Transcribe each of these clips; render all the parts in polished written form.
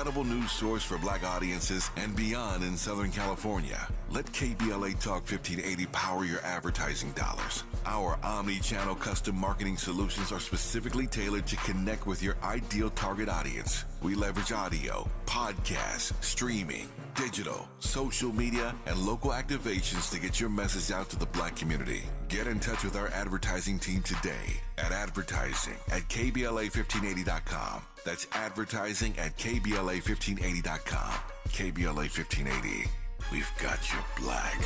credible news source for black audiences and beyond in Southern California. Let KBLA Talk 1580 power your advertising dollars. Our omni-channel custom marketing solutions are specifically tailored to connect with your ideal target audience. We leverage audio, podcasts, streaming, digital, social media, and local activations to get your message out to the black community. Get in touch with our advertising team today at advertising@kbla1580.com. That's advertising at kbla1580.com. KBLA 1580. We've got your black.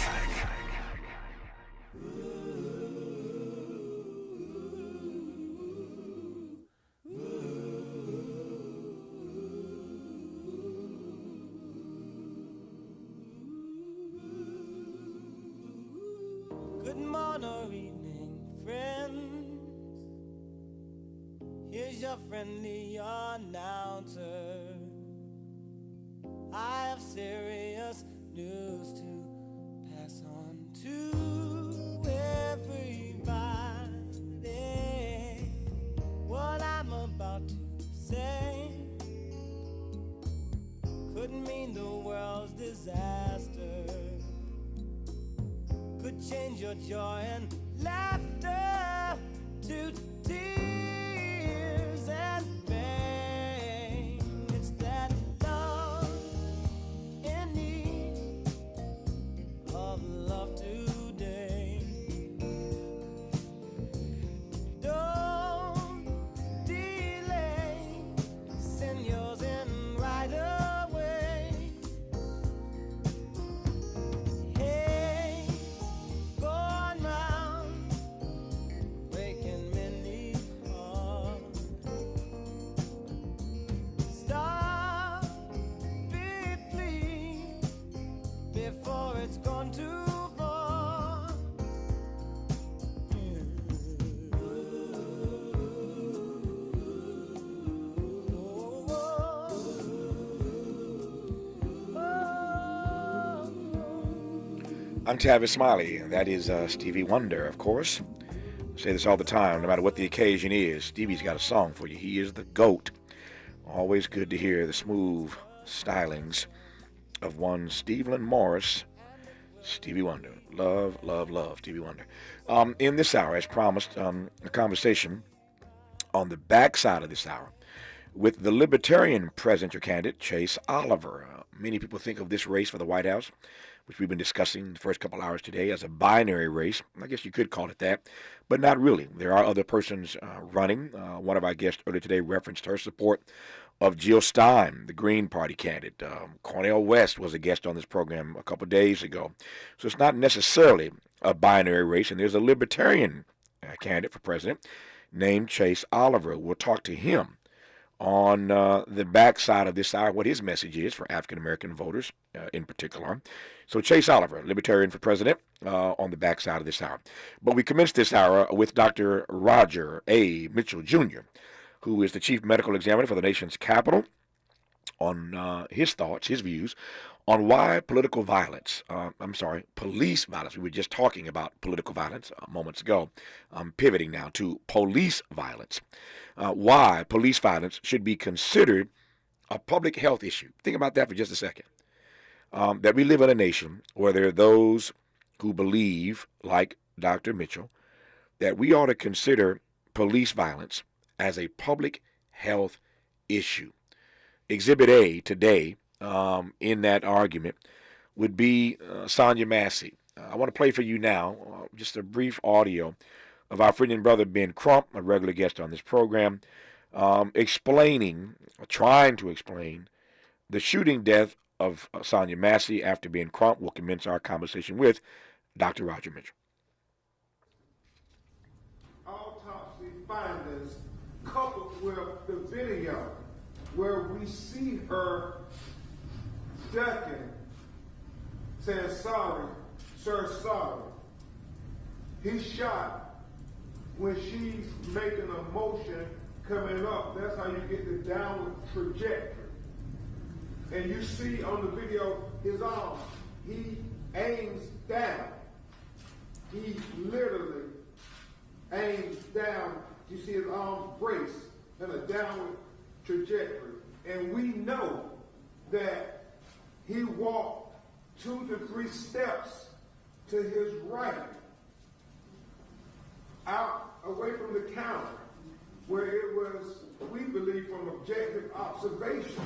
Good morning or evening, friends. Here's your friendly announcer. I have serious news to pass on to everybody. What I'm about to say could mean the world's disaster. Could change your joy and laughter to tears and pain. It's that love in need of love today. Don't delay, send yours in right away. Hey, going round, breaking many hearts. Stop it, please, before it's gone too far. I'm Tavis Smiley, and that is Stevie Wonder, of course. I say this all the time, no matter what the occasion is, Stevie's got a song for you. He is the GOAT. Always good to hear the smooth stylings of one Stevland Morris, Stevie Wonder. Love, love, love Stevie Wonder. In this hour, as promised, a conversation on the backside of this hour with the Libertarian presidential candidate, Chase Oliver. Many people think of this race for the White House, which we've been discussing the first couple hours today, as a binary race. I guess you could call it that, but not really. There are other persons running. One of our guests earlier today referenced her support of Jill Stein, the Green Party candidate. Cornel West was a guest on this program a couple days ago. So it's not necessarily a binary race, and there's a Libertarian candidate for president named Chase Oliver. We'll talk to him on the backside of this hour, what his message is for African-American voters in particular. So Chase Oliver, Libertarian for president, on the backside of this hour. But we commenced this hour with Dr. Roger A. Mitchell, Jr., who is the chief medical examiner for the nation's capital, on his thoughts, his views, on why police violence, we were just talking about political violence moments ago. I'm pivoting now to police violence. Why police violence should be considered a public health issue. Think about that for just a second. That we live in a nation where there are those who believe, like Dr. Mitchell, that we ought to consider police violence as a public health issue. Exhibit A today in that argument would be Sonia Massey. I want to play for you now just a brief audio of our friend and brother Ben Crump, a regular guest on this program, trying to explain the shooting death of Sonia Massey. After Ben Crump, we'll commence our conversation with Dr. Roger Mitchell. Autopsy findings coupled with the video where we see her ducking, saying, "Sorry, sir, sorry." He shot when she's making a motion coming up. That's how you get the downward trajectory. And you see on the video his arm. He aims down. He literally aims down. You see his arms brace in a downward trajectory. And we know that he walked 2 to 3 steps to his right, out away from the counter, where it was, we believe, from objective observation,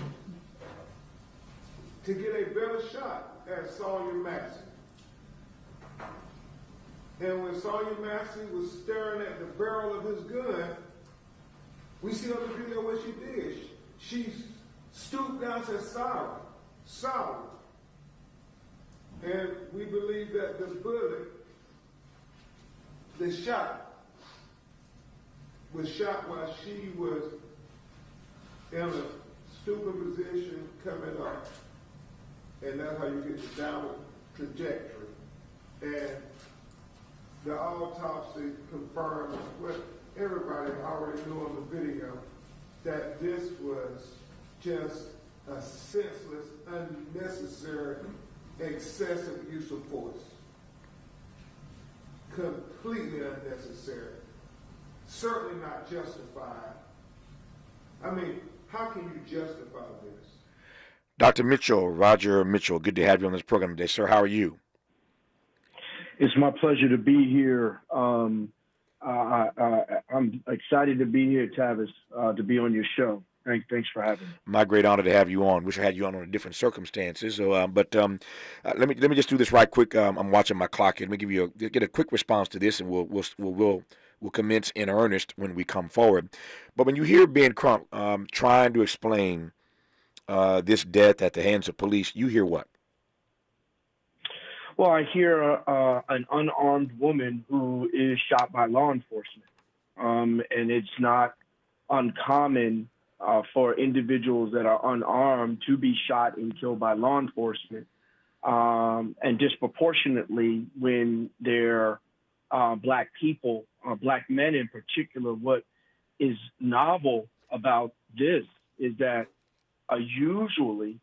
to get a better shot at Sawyer Massey. And when Sawyer Massey was staring at the barrel of his gun, we see on the video what she did. She stooped down and said, sorry. And we believe that the bullet, the shot, was shot while she was in a stooping position coming up. And that's how you get the downward trajectory. And the autopsy confirms what everybody already knew on the video, that this was just a senseless, unnecessary, excessive use of force. Completely unnecessary. Certainly not justified. I mean, how can you justify this? Dr. Mitchell, Roger Mitchell, good to have you on this program today, sir. How are you? It's my pleasure to be here. I'm excited to be here, Tavis, to be on your show. Thanks for having me. My great honor to have you on. Wish I had you on under different circumstances. So, let me just do this right quick. I'm watching my clock here. Let me get a quick response to this, and we'll commence in earnest when we come forward. But when you hear Ben Crump trying to explain this death at the hands of police, you hear what? Well, I hear an unarmed woman who is shot by law enforcement, and it's not uncommon for individuals that are unarmed to be shot and killed by law enforcement, and disproportionately when they're black people, black men in particular. What is novel about this is that usually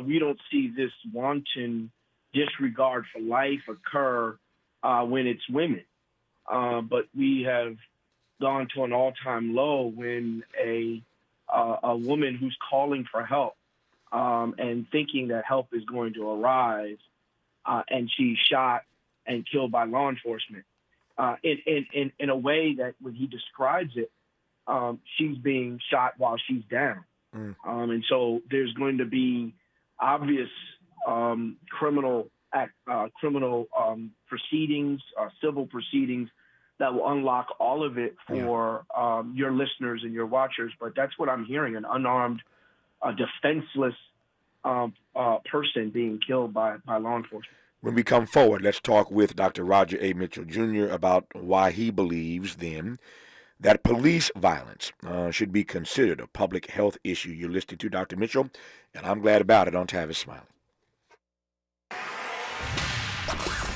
we don't see this wanton disregard for life occur when it's women. But we have gone to an all-time low when a woman who's calling for help and thinking that help is going to arrive, and she's shot and killed by law enforcement. In a way that when he describes it, she's being shot while she's down. And so there's going to be obvious criminal proceedings, civil proceedings that will unlock all of it for your listeners and your watchers. But that's what I'm hearing: an unarmed, defenseless person being killed by law enforcement. When we come forward, let's talk with Dr. Roger A. Mitchell Jr. about why he believes then that police violence should be considered a public health issue. You're listening to Dr. Mitchell, and I'm glad about it on Tavis Smiley.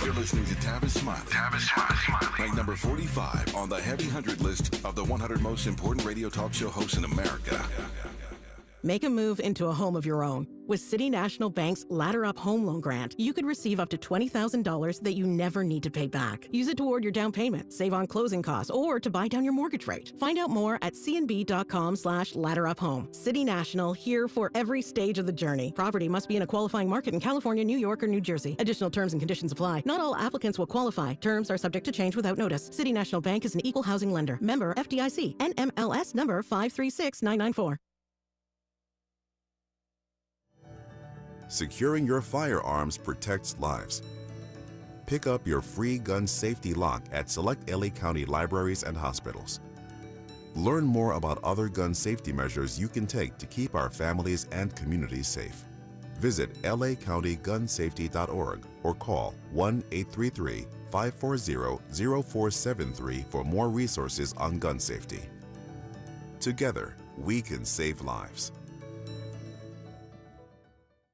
You're listening to Tavis Smiley. Tavis Smiley. Ranked number 45 on the Heavy 100 list of the 100 most important radio talk show hosts in America. Make a move into a home of your own. With City National Bank's Ladder Up Home Loan Grant, you could receive up to $20,000 that you never need to pay back. Use it toward your down payment, save on closing costs, or to buy down your mortgage rate. Find out more at cnb.com/ladderuphome. City National, here for every stage of the journey. Property must be in a qualifying market in California, New York, or New Jersey. Additional terms and conditions apply. Not all applicants will qualify. Terms are subject to change without notice. City National Bank is an equal housing lender. Member FDIC. NMLS number 536994. Securing your firearms protects lives. Pick up your free gun safety lock at select LA County libraries and hospitals. Learn more about other gun safety measures you can take to keep our families and communities safe. Visit lacountygunsafety.org or call 1-833-540-0473 for more resources on gun safety. Together, we can save lives.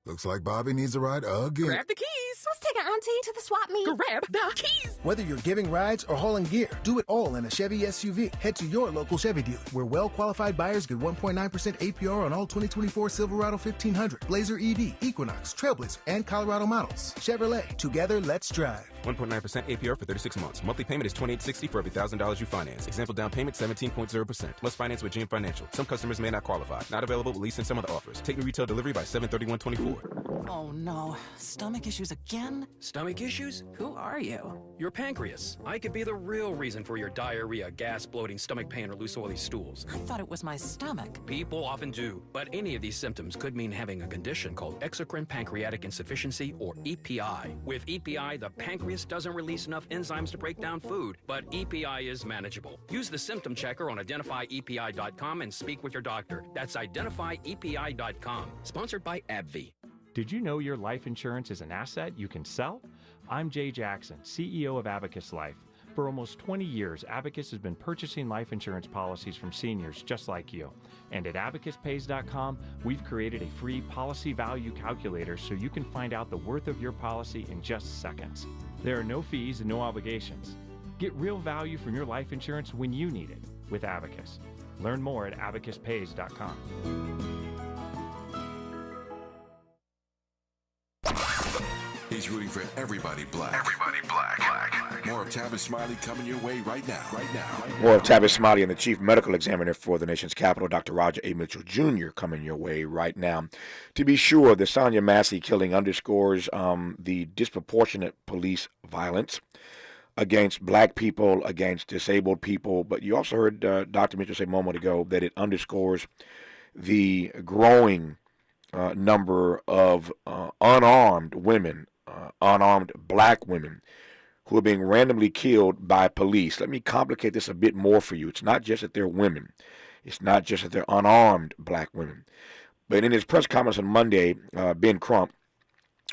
Looks like Bobby needs a ride again. Grab the keys. Let's take our auntie to the swap meet. Grab the keys. Whether you're giving rides or hauling gear, do it all in a Chevy SUV. Head to your local Chevy dealer, where well-qualified buyers get 1.9% APR on all 2024 Silverado 1500, Blazer EV, Equinox, Trailblazer, and Colorado models. Chevrolet, together, let's drive. 1.9% APR for 36 months. Monthly payment is $28.60 for every $1,000 you finance. Example down payment 17.0%. Plus finance with GM Financial. Some customers may not qualify. Not available with lease and some other offers. Take new retail delivery by 7/31/24. Oh no, stomach issues again? Stomach issues? Who are you? Your pancreas. I could be the real reason for your diarrhea, gas, bloating, stomach pain, or loose oily stools. I thought it was my stomach. People often do, but any of these symptoms could mean having a condition called exocrine pancreatic insufficiency, or EPI. With EPI, the pancreas doesn't release enough enzymes to break down food, but EPI is manageable. Use the symptom checker on identifyepi.com and speak with your doctor. That's identifyepi.com. Sponsored by AbbVie. Did you know your life insurance is an asset you can sell? I'm Jay Jackson, CEO of Abacus Life. For almost 20 years, Abacus has been purchasing life insurance policies from seniors just like you. And at abacuspays.com, we've created a free policy value calculator so you can find out the worth of your policy in just seconds. There are no fees and no obligations. Get real value from your life insurance when you need it with Abacus. Learn more at abacuspays.com. He's rooting for everybody black. Everybody black. More of Tavis Smiley coming your way right now. More of Tavis Smiley and the Chief Medical Examiner for the nation's capital, Dr. Roger A. Mitchell Jr., coming your way right now. To be sure, the Sonia Massey killing underscores the disproportionate police violence against black people, against disabled people. But you also heard Dr. Mitchell say a moment ago that it underscores the growing number of unarmed women, unarmed black women who are being randomly killed by police. Let me complicate this a bit more for you. It's not just that they're women. It's not just that they're unarmed black women. But in his press conference on Monday, Ben Crump,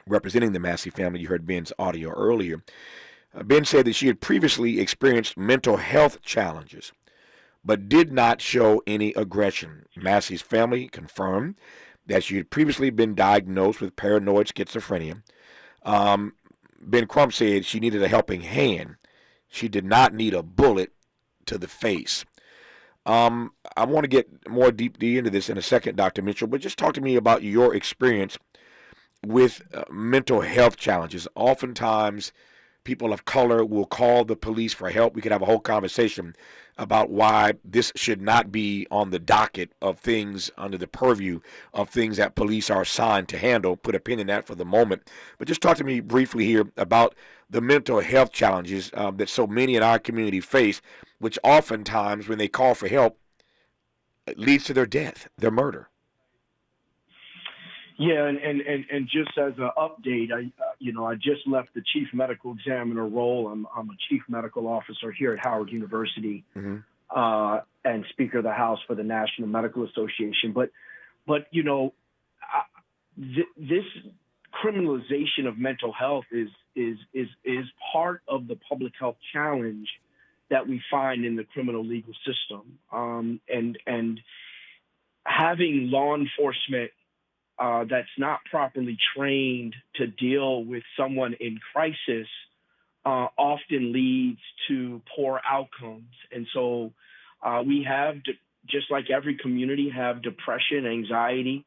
representing the Massey family, you heard Ben's audio earlier, Ben said that she had previously experienced mental health challenges, but did not show any aggression. Massey's family confirmed that she had previously been diagnosed with paranoid schizophrenia. Ben Crump said she needed a helping hand. She did not need a bullet to the face. I want to get more deeply into this in a second, Dr. Mitchell, but just talk to me about your experience with mental health challenges. Oftentimes, people of color will call the police for help. We could have a whole conversation about why this should not be on the docket of things, under the purview of things that police are assigned to handle. Put a pin in that for the moment. But just talk to me briefly here about the mental health challenges that so many in our community face, which oftentimes, when they call for help, leads to their death, their murder. Yeah, and just as an update, I just left the chief medical examiner role. I'm a chief medical officer here at Howard University, and Speaker of the House for the National Medical Association. But this criminalization of mental health is part of the public health challenge that we find in the criminal legal system, and having law enforcement that's not properly trained to deal with someone in crisis often leads to poor outcomes. And so we have, just like every community, have depression, anxiety,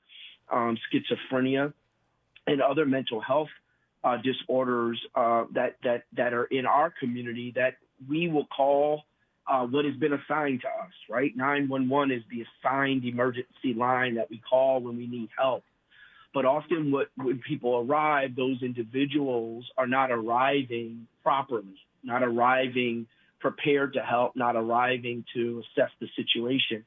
schizophrenia, and other mental health disorders that are in our community that we will call what has been assigned to us, right? 911 is the assigned emergency line that we call when we need help. But often when people arrive, those individuals are not arriving properly, not arriving prepared to help, not arriving to assess the situation.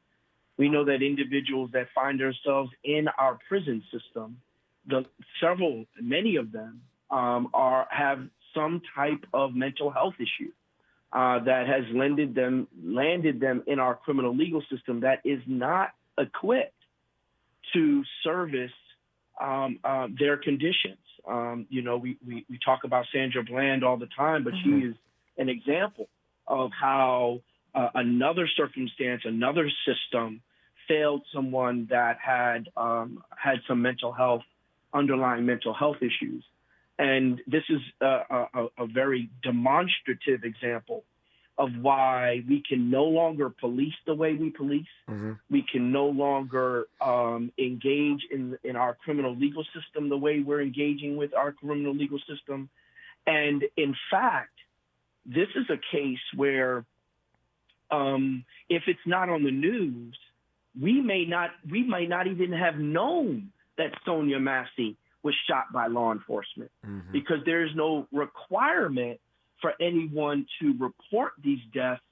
We know that individuals that find themselves in our prison system, many of them have some type of mental health issue that has landed them in our criminal legal system that is not equipped to service their conditions. We talk about Sandra Bland all the time, but she is an example of how another circumstance, another system failed someone that had some underlying mental health issues. And this is a very demonstrative example of why we can no longer police the way we police. Mm-hmm. We can no longer engage in our criminal legal system the way we're engaging with our criminal legal system. And in fact, this is a case where if it's not on the news, we might not even have known that Sonia Massey was shot by law enforcement, mm-hmm. because there is no requirement for anyone to report these deaths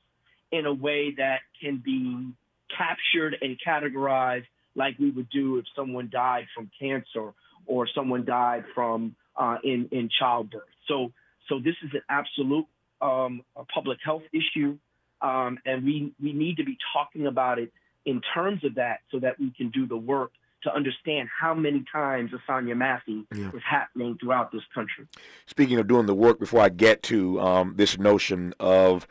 in a way that can be captured and categorized like we would do if someone died from cancer or someone died from in childbirth. So this is an absolute a public health issue, and we need to be talking about it in terms of that, so that we can do the work to understand how many times Sonia Massey is happening throughout this country. Speaking of doing the work, before I get to this notion of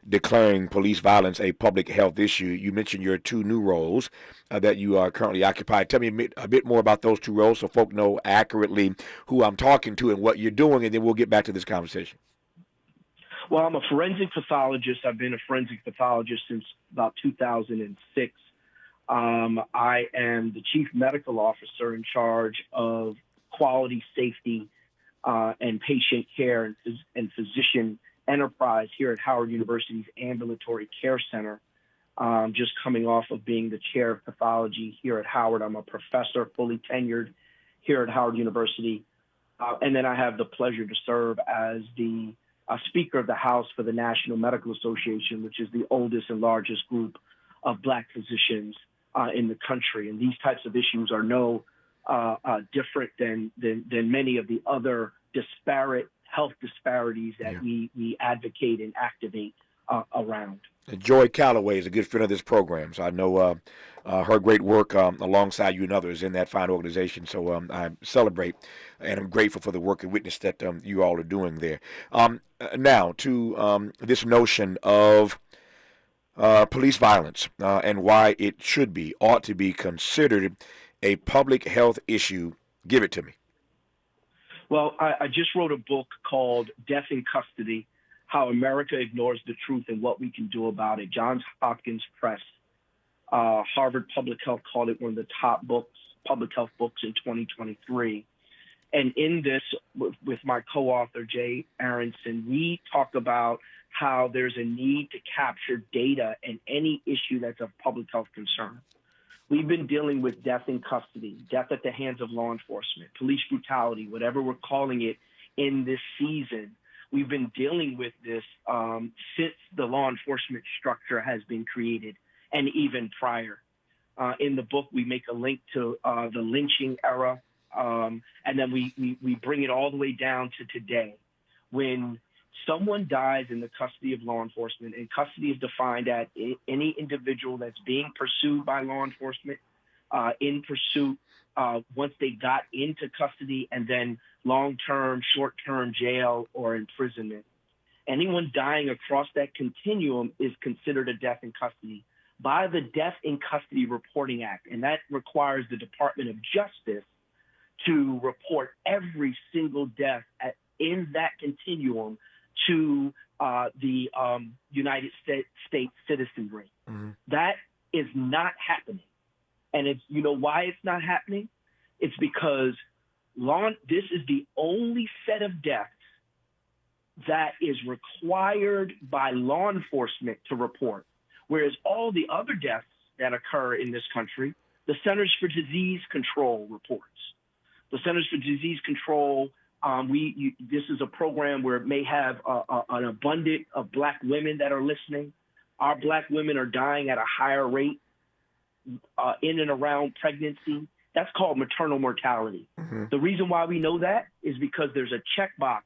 declaring police violence a public health issue, you mentioned your two new roles that you are currently occupy. Tell me a bit more about those two roles so folk know accurately who I'm talking to and what you're doing, and then we'll get back to this conversation. Well, I'm a forensic pathologist. I've been a forensic pathologist since about 2006. I am the chief medical officer in charge of quality, safety, and patient care and physician enterprise here at Howard University's Ambulatory Care Center. Just coming off of being the chair of pathology here at Howard. I'm a professor, fully tenured here at Howard University. And then I have the pleasure to serve as the Speaker of the House for the National Medical Association, which is the oldest and largest group of Black physicians in the country. And these types of issues are no different than many of the other disparate health disparities that we advocate and activate around. Joy Calloway is a good friend of this program, so I know her great work alongside you and others in that fine organization. So I celebrate and I'm grateful for the work and witness that you all are doing there. Now to this notion of police violence and why it ought to be considered a public health issue. Give it to me. Well, I just wrote a book called Death in Custody: How America Ignores the Truth and What We Can Do About It. Johns Hopkins Press, Harvard Public Health called it one of the top public health books in 2023. And in this, with my co-author, Jay Aronson, we talk about how there's a need to capture data in any issue that's of public health concern. We've been dealing with death in custody, death at the hands of law enforcement, police brutality, whatever we're calling it in this season. We've been dealing with this since the law enforcement structure has been created, and even prior. In the book, we make a link to the lynching era, and then we bring it all the way down to today. When someone dies in the custody of law enforcement, and custody is defined as any individual that's being pursued by law enforcement, in pursuit once they got into custody, and then long-term, short-term jail or imprisonment. Anyone dying across that continuum is considered a death in custody by the Death in Custody Reporting Act, and that requires the Department of Justice to report every single death in that continuum to the United States citizenry. Mm-hmm. That is not happening. And it's, you know why it's not happening? It's because this is the only set of deaths that is required by law enforcement to report, whereas all the other deaths that occur in this country, the Centers for Disease Control reports. The Centers for Disease Control, this is a program where it may have an abundance of Black women that are listening. Our Black women are dying at a higher rate in and around pregnancy. That's called maternal mortality. Mm-hmm. The reason why we know that is because there's a checkbox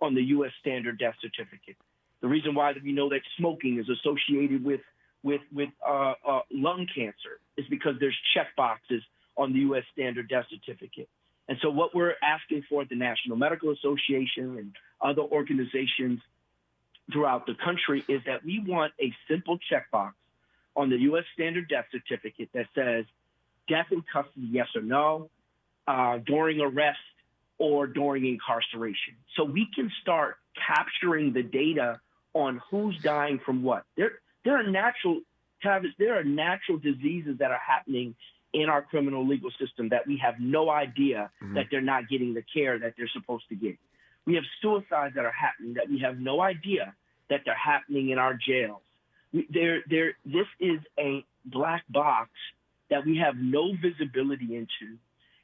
on the U.S. standard death certificate. The reason why we know that smoking is associated with lung cancer is because there's checkboxes on the U.S. standard death certificate. And so what we're asking for at the National Medical Association and other organizations throughout the country is that we want a simple checkbox on the U.S. standard death certificate that says death in custody, yes or no, during arrest, or during incarceration. So we can start capturing the data on who's dying from what. There are natural, Tavis, there are natural diseases that are happening in our criminal legal system that we have no idea that they're not getting the care that they're supposed to get. We have suicides that are happening that we have no idea that they're happening in our jails. This is a black box that we have no visibility into.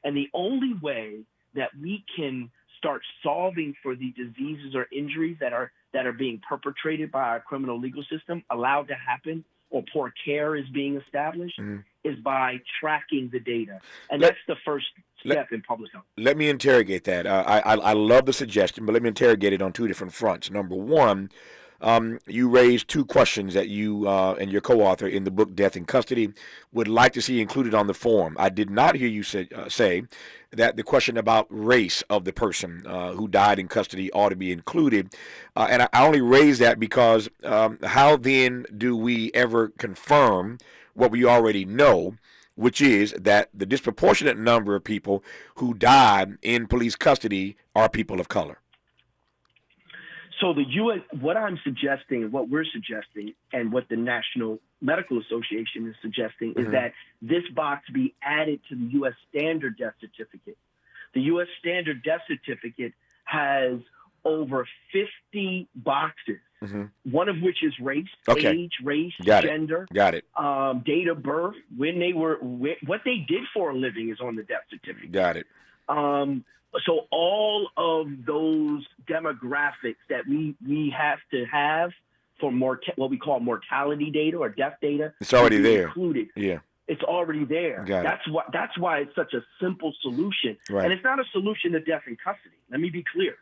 And the only way that we can start solving for the diseases or injuries that are being perpetrated by our criminal legal system, allowed to happen, or poor care is being established, is by tracking the data. And that's the first step in public health. Let me interrogate that. I love the suggestion, but let me interrogate it on two different fronts. Number one, you raised two questions that you and your co-author in the book Death in Custody would like to see included on the form. I did not hear you say that the question about race of the person who died in custody ought to be included. And I only raise that because how then do we ever confirm what we already know, which is that the disproportionate number of people who died in police custody are people of color? So the U.S., what I'm suggesting, what we're suggesting, and what the National Medical Association is suggesting is that this box be added to the U.S. Standard Death Certificate. The U.S. Standard Death Certificate has over 50 boxes, one of which is race, age, race, gender, date of birth, when they were, what they did for a living is on the death certificate. Got it. So all of those demographics that we have to have for what we call mortality data or death data, it's already there. Included. Yeah, it's already there. That's why it's such a simple solution, and it's not a solution to death in custody. Let me be clear.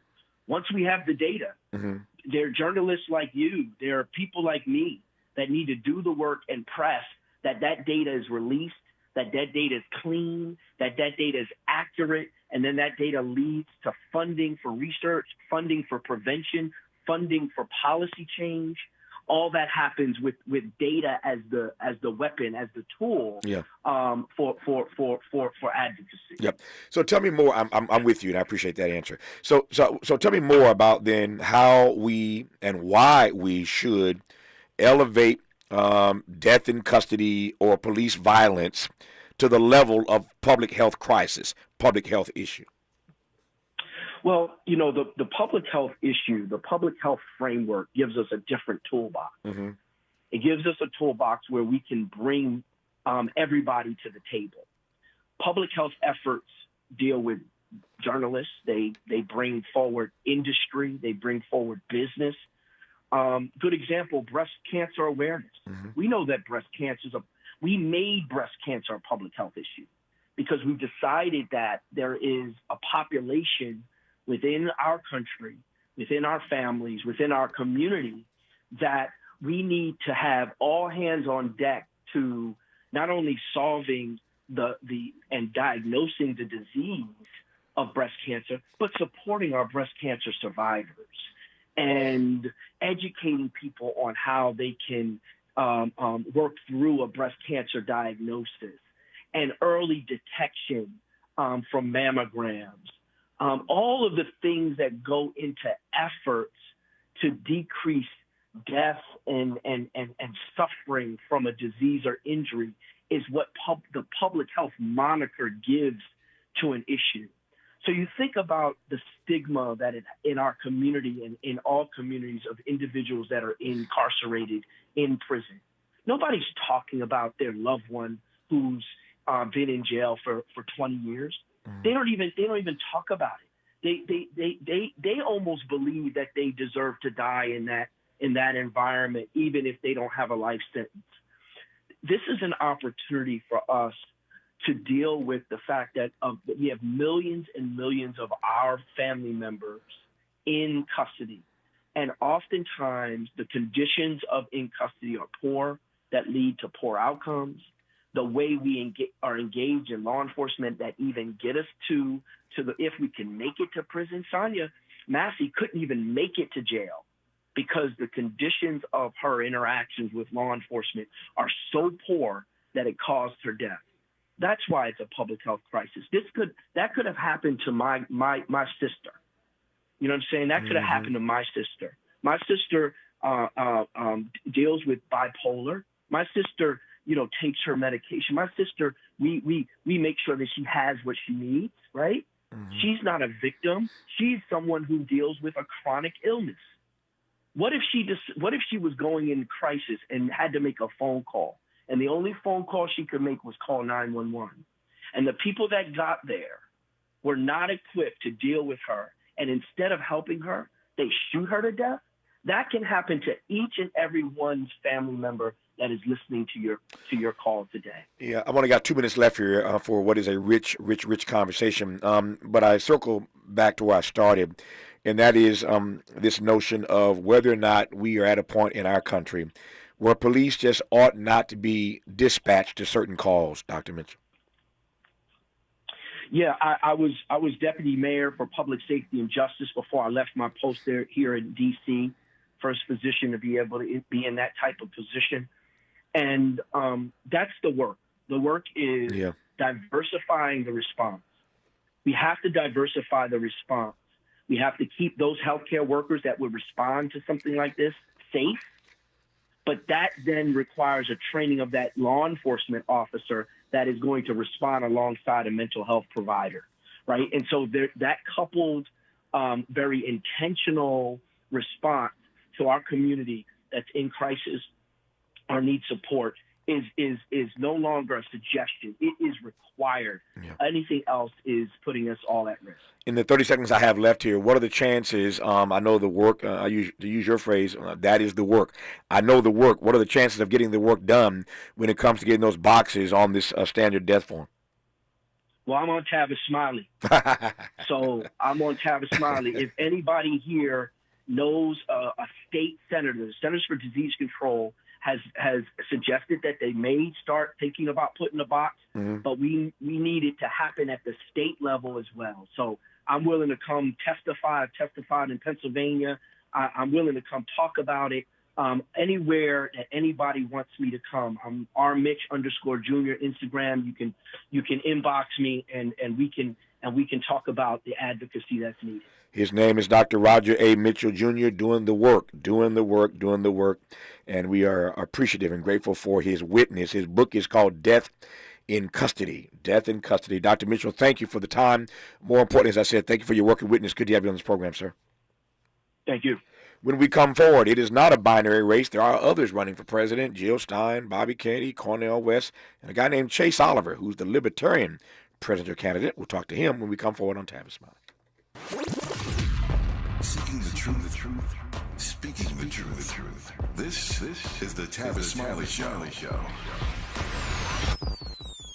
Once we have the data, there are journalists like you, there are people like me that need to do the work and press that data is released, that data is clean, that data is accurate, and then that data leads to funding for research, funding for prevention, funding for policy change. All that happens with data as the weapon, as the tool for advocacy. Yep. So tell me more. I'm with you, and I appreciate that answer. So tell me more about then how we and why we should elevate death in custody or police violence to the level of public health crisis, public health issue. Well, the public health issue, the public health framework gives us a different toolbox. It gives us a toolbox where we can bring everybody to the table. Public health efforts deal with journalists. They bring forward industry. They bring forward business. Good example, breast cancer awareness. We know that breast cancer we made breast cancer a public health issue because we decided that there is a population within our country, within our families, within our community, that we need to have all hands on deck to not only solving and diagnosing the disease of breast cancer, but supporting our breast cancer survivors and educating people on how they can work through a breast cancer diagnosis and early detection from mammograms. All of the things that go into efforts to decrease death and suffering from a disease or injury is what the public health moniker gives to an issue. So you think about the stigma that in our community and in all communities of individuals that are incarcerated in prison. Nobody's talking about their loved one who's been in jail for 20 years. They don't even talk about it. They almost believe that they deserve to die in that environment, even if they don't have a life sentence. This is an opportunity for us to deal with the fact that we have millions and millions of our family members in custody. And oftentimes the conditions of in custody are poor, that lead to poor outcomes. The way we are engaged in law enforcement that even get us to if we can make it to prison. Sonia Massey couldn't even make it to jail because the conditions of her interactions with law enforcement are so poor that it caused her death. That's why it's a public health crisis. That could have happened to my sister. You know what I'm saying? That could have happened to my sister. My sister deals with bipolar. My sister, takes her medication. My sister, we make sure that she has what she needs, right? She's not a victim. She's someone who deals with a chronic illness. What if she was going in crisis and had to make a phone call, and the only phone call she could make was call 911, and the people that got there were not equipped to deal with her, and instead of helping her, they shoot her to death? That can happen to each and every one's family member that is listening to your call today. Yeah, I've only got 2 minutes left here for what is a rich conversation. But I circle back to where I started, and that is this notion of whether or not we are at a point in our country where police just ought not to be dispatched to certain calls, Dr. Mitchell. Yeah, I was deputy mayor for public safety and justice before I left my post here in D.C., first position to be able to be in that type of position. And that's the work. The work is diversifying the response. We have to diversify the response. We have to keep those healthcare workers that would respond to something like this safe. But that then requires a training of that law enforcement officer that is going to respond alongside a mental health provider, right? And so that coupled, very intentional response to our community that's in crisis or needs support is no longer a suggestion. It is required. Yeah. Anything else is putting us all at risk. In the 30 seconds I have left here, what are the chances? I know the work, to use your phrase, that is the work. I know the work. What are the chances of getting the work done when it comes to getting those boxes on this standard death form? Well, I'm on Tavis Smiley. So I'm on Tavis Smiley. If anybody here knows a state senator, the Centers for Disease Control has suggested that they may start thinking about putting a box, but we need it to happen at the state level as well. So I'm willing to come testify. I've testified in Pennsylvania. I'm willing to come talk about it anywhere that anybody wants me to come. I'm rmitch_jr Instagram. You can inbox me and we can talk about the advocacy that's needed. His name is Dr. Roger A. Mitchell, Jr., doing the work. And we are appreciative and grateful for his witness. His book is called Death in Custody. Death in Custody. Dr. Mitchell, thank you for the time. More important, as I said, thank you for your work and witness. Good to have you on this program, sir. Thank you. When we come forward, it is not a binary race. There are others running for president: Jill Stein, Bobby Kennedy, Cornel West, and a guy named Chase Oliver, who's the Libertarian presidential candidate. We'll talk to him when we come forward on Tavis Smiley. Seeking the truth, speaking the truth. This is the Tavis Smiley Show.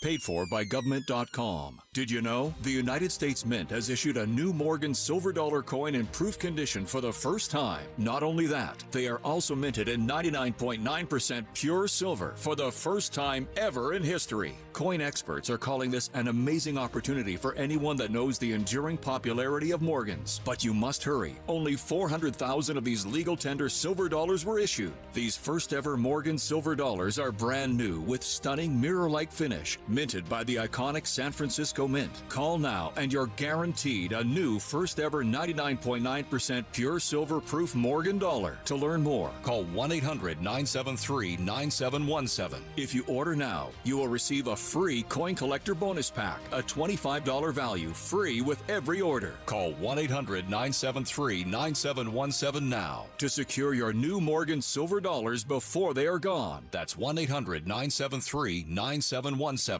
Paid for by government.com. Did you know the United States Mint has issued a new Morgan silver dollar coin in proof condition for the first time? Not only that, they are also minted in 99.9% pure silver for the first time ever in history. Coin experts are calling this an amazing opportunity for anyone that knows the enduring popularity of Morgans. But you must hurry. Only 400,000 of these legal tender silver dollars were issued. These first ever Morgan silver dollars are brand new with stunning mirror-like finish, minted by the iconic San Francisco Mint. Call now and you're guaranteed a new first ever 99.9% pure silver proof Morgan dollar. To learn more, call 1-800-973-9717. If you order now, you will receive a free coin collector bonus pack, a $25 value, free with every order. Call 1-800-973-9717 now to secure your new Morgan silver dollars before they are gone. That's 1-800-973-9717.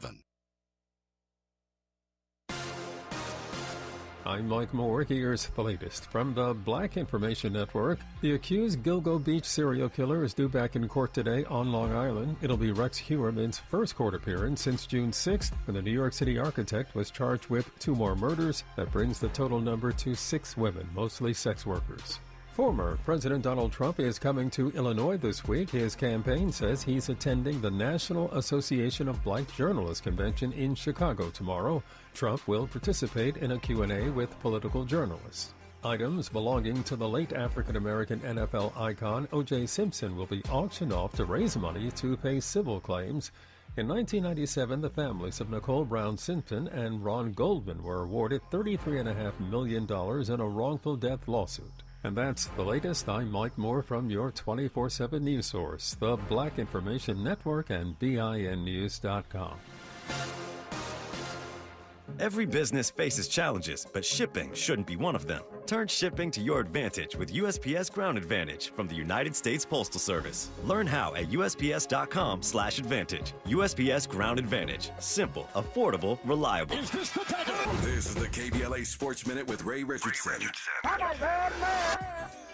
I'm Mike Moore. Here's the latest from the Black Information Network. The accused Gilgo Beach serial killer is due back in court today on Long Island. It'll be Rex Heuermann's first court appearance since June 6th, when the New York City architect was charged with 2 more murders. That brings the total number to 6 women, mostly sex workers. Former President Donald Trump is coming to Illinois this week. His campaign says he's attending the National Association of Black Journalists Convention in Chicago tomorrow. Trump will participate in a Q&A with political journalists. Items belonging to the late African-American NFL icon O.J. Simpson will be auctioned off to raise money to pay civil claims. In 1997, the families of Nicole Brown Simpson and Ron Goldman were awarded $33.5 million in a wrongful death lawsuit. And that's the latest. I'm Mike Moore from your 24/7 news source, the Black Information Network and BINnews.com. Every business faces challenges, but shipping shouldn't be one of them. Turn shipping to your advantage with USPS Ground Advantage from the United States Postal Service. Learn how at USPS.com/advantage. USPS Ground Advantage. Simple, affordable, reliable. This is the KBLA Sports Minute with Ray Richardson.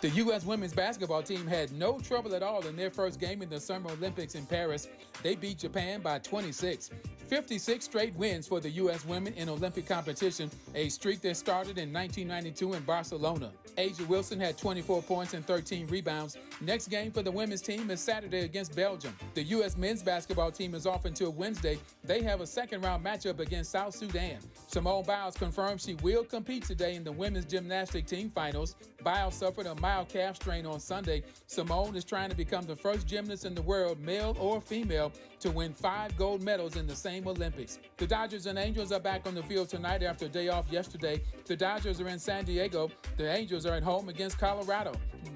The U.S. women's basketball team had no trouble at all in their first game in the Summer Olympics in Paris. They beat Japan by 26. 56 straight wins for the U.S. women in Olympic competition, a streak that started in 1992 in Barcelona. Asia Wilson had 24 points and 13 rebounds. Next game for the women's team is Saturday against Belgium. The U.S. men's basketball team is off until Wednesday. They have a second-round matchup against South Sudan. Simone Biles confirmed she will compete today in the women's gymnastic team finals. Biles suffered a mild calf strain on Sunday. Simone is trying to become the first gymnast in the world, male or female, to win 5 gold medals in the same Olympics. The Dodgers and Angels are back on the field tonight after a day off yesterday. The Dodgers are in San Diego. The Angels are at home against Colorado.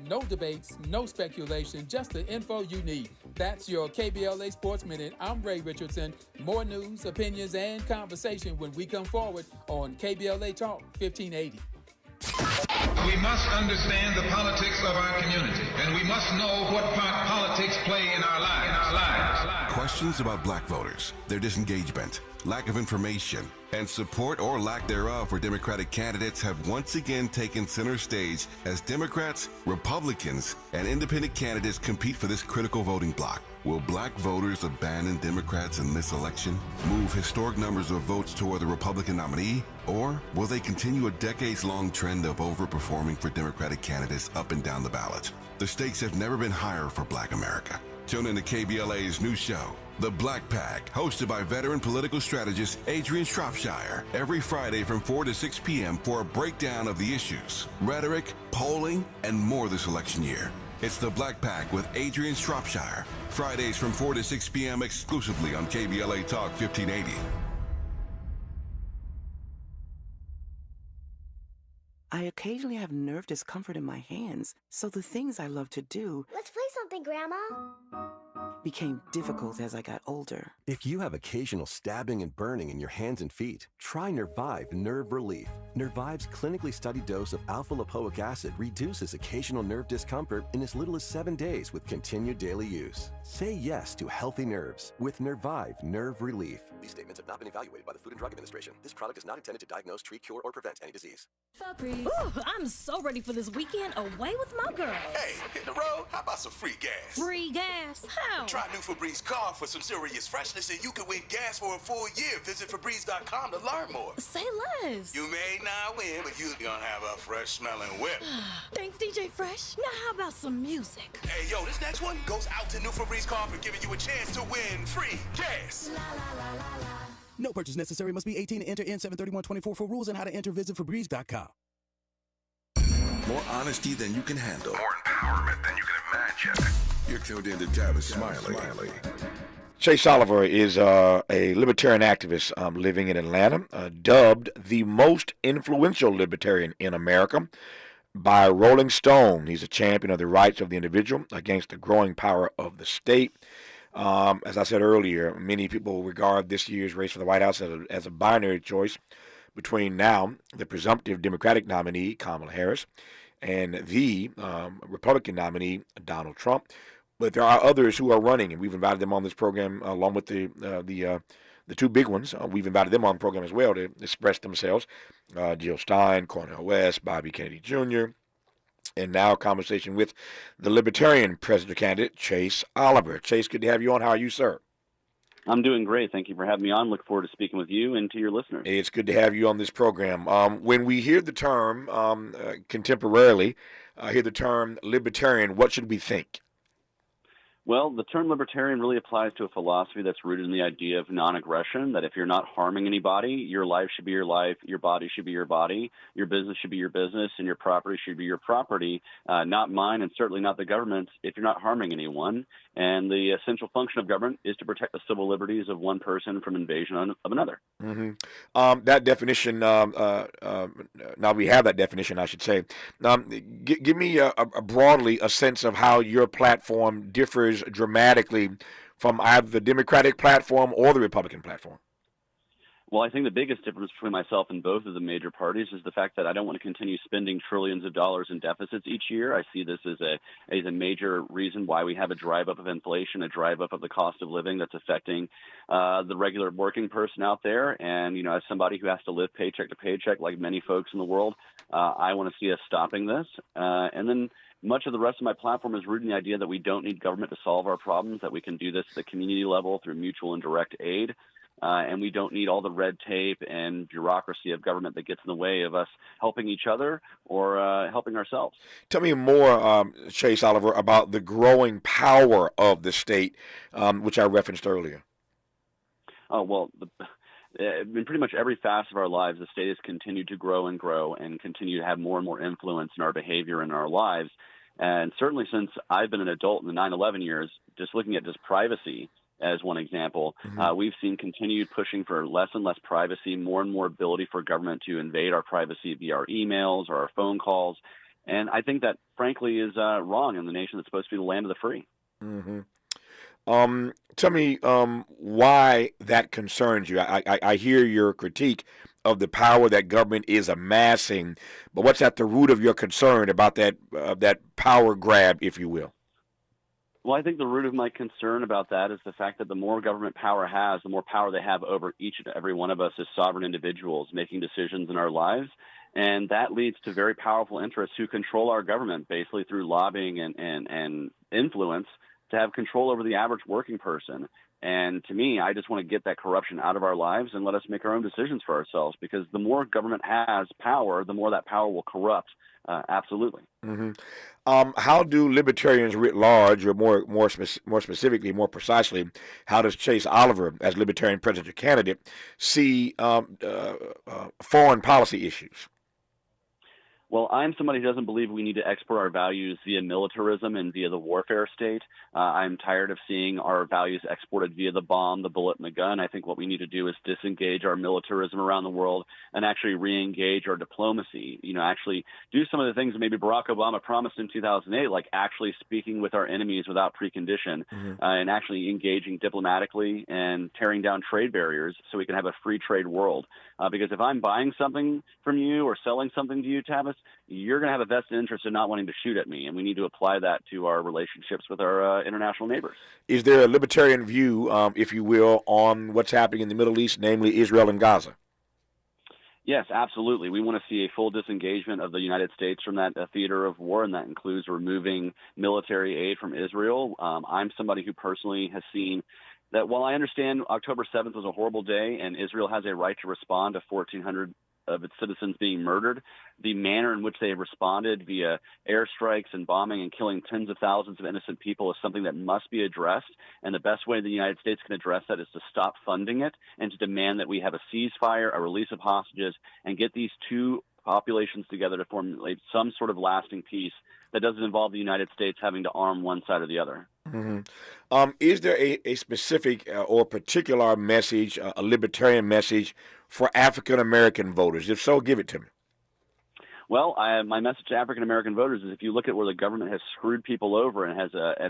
No debates, no speculation, just the info you need. That's your KBLA Sports Minute. I'm Ray Richardson. More news, opinions, and conversation when we come forward on KBLA Talk 1580. We must understand the politics of our community, and we must know what part politics play in our lives. Questions about black voters, their disengagement, lack of information, and support or lack thereof for Democratic candidates have once again taken center stage as Democrats, Republicans, and independent candidates compete for this critical voting bloc. Will black voters abandon Democrats in this election, move historic numbers of votes toward the Republican nominee, or will they continue a decades-long trend of overperforming for Democratic candidates up and down the ballot? The stakes have never been higher for black America. Tune in to KBLA's new show, The Black Pack, hosted by veteran political strategist Adrian Shropshire, every Friday from 4 to 6 p.m. for a breakdown of the issues, rhetoric, polling, and more this election year. It's The Black Pack with Adrian Shropshire, Fridays from 4 to 6 p.m. exclusively on KBLA Talk 1580. I occasionally have nerve discomfort in my hands, so the things I love to do... Let's play something, Grandma. ...became difficult as I got older. If you have occasional stabbing and burning in your hands and feet, try Nervive Nerve Relief. Nervive's clinically studied dose of alpha-lipoic acid reduces occasional nerve discomfort in as little as 7 days with continued daily use. Say yes to healthy nerves with Nervive Nerve Relief. These statements have not been evaluated by the Food and Drug Administration. This product is not intended to diagnose, treat, cure, or prevent any disease. Ooh, I'm so ready for this weekend away with my girl. Hey, hit the road? How about some free gas? Free gas? How? Try new Febreze car for some serious freshness and you can win gas for a full year. Visit Febreze.com to learn more. Say less. You may not win, but you're gonna have a fresh smelling whip. Thanks, DJ Fresh. Now how about some music? Hey, yo, this next one goes out to new Febreze car for giving you a chance to win free gas. No purchase necessary. Must be 18 to enter N73124 for rules and how to enter. Visit Febreze.com. More honesty than you can handle. More empowerment than you can imagine. You're tuned in to Tavis Smiley. Chase Oliver is a libertarian activist living in Atlanta, dubbed the most influential libertarian in America by Rolling Stone. He's a champion of the rights of the individual against the growing power of the state. As I said earlier, many people regard this year's race for the White House as a binary choice between now the presumptive Democratic nominee, Kamala Harris, and the Republican nominee, Donald Trump. But there are others who are running, and we've invited them on this program along with the two big ones. We've invited them on the program as well to express themselves. Jill Stein, Cornel West, Bobby Kennedy Jr., and now a conversation with the Libertarian presidential candidate, Chase Oliver. Chase, good to have you on. How are you, sir? I'm doing great. Thank you for having me on. Look forward to speaking with you and to your listeners. It's good to have you on this program. When we hear the term contemporarily, hear the term libertarian, what should we think? Well, the term libertarian really applies to a philosophy that's rooted in the idea of non-aggression, that if you're not harming anybody, your life should be your life, your body should be your body, your business should be your business, and your property should be your property, not mine and certainly not the government's if you're not harming anyone. And the essential function of government is to protect the civil liberties of one person from invasion of another. That definition, now we have that definition, I should say. Give me broadly a sense of how your platform differs dramatically from either the Democratic platform or the Republican platform. Well, I think the biggest difference between myself and both of the major parties is the fact that I don't want to continue spending trillions of dollars in deficits each year. I see this as a major reason why we have a drive up of inflation, a drive up of the cost of living that's affecting the regular working person out there. And, you know, as somebody who has to live paycheck to paycheck like many folks in the world, I want to see us stopping this. And then much of the rest of my platform is rooted in the idea that we don't need government to solve our problems, that we can do this at the community level through mutual and direct aid. And we don't need all the red tape and bureaucracy of government that gets in the way of us helping each other or helping ourselves. Tell me more, Chase Oliver, about the growing power of the state, which I referenced earlier. Oh, well, in pretty much every facet of our lives, the state has continued to grow and continue to have more and more influence in our behavior and our lives. And certainly since I've been an adult in the 9/11 years, just looking at just privacy as one example, we've seen continued pushing for less and less privacy, more and more ability for government to invade our privacy via our emails or our phone calls. And I think that, frankly, is wrong in the nation that's supposed to be the land of the free. Tell me why that concerns you. I hear your critique of the power that government is amassing, but what's at the root of your concern about that power grab, if you will? Well, I think the root of my concern about that is the fact that the more government power has, the more power they have over each and every one of us as sovereign individuals making decisions in our lives. And that leads to very powerful interests who control our government basically through lobbying and influence to have control over the average working person. And to me, I just want to get that corruption out of our lives and let us make our own decisions for ourselves, because the more government has power, the more that power will corrupt. Absolutely. How do libertarians writ large, or more specifically, more precisely, how does Chase Oliver, as Libertarian presidential candidate, see foreign policy issues? Well, I'm somebody who doesn't believe we need to export our values via militarism and via the warfare state. I'm tired of seeing our values exported via the bomb, the bullet, and the gun. I think what we need to do is disengage our militarism around the world and actually re-engage our diplomacy. You know, actually do some of the things that maybe Barack Obama promised in 2008, like actually speaking with our enemies without precondition and actually engaging diplomatically and tearing down trade barriers so we can have a free trade world. Because if I'm buying something from you or selling something to you, Tavis, you're going to have a vested interest in not wanting to shoot at me, and we need to apply that to our relationships with our international neighbors. Is there a libertarian view, if you will, on what's happening in the Middle East, namely Israel and Gaza? Yes, absolutely. We want to see a full disengagement of the United States from that theater of war, and that includes removing military aid from Israel. I'm somebody who personally has seen that while I understand October 7th was a horrible day and Israel has a right to respond to 1,400 of its citizens being murdered, the manner in which they responded via airstrikes and bombing and killing tens of thousands of innocent people is something that must be addressed. And the best way the United States can address that is to stop funding it and to demand that we have a ceasefire, a release of hostages, and get these two populations together to formulate some sort of lasting peace that doesn't involve the United States having to arm one side or the other. Is there a specific or particular message, a libertarian message for African American voters? If so, give it to me. Well, my message to African American voters is if you look at where the government has screwed people over and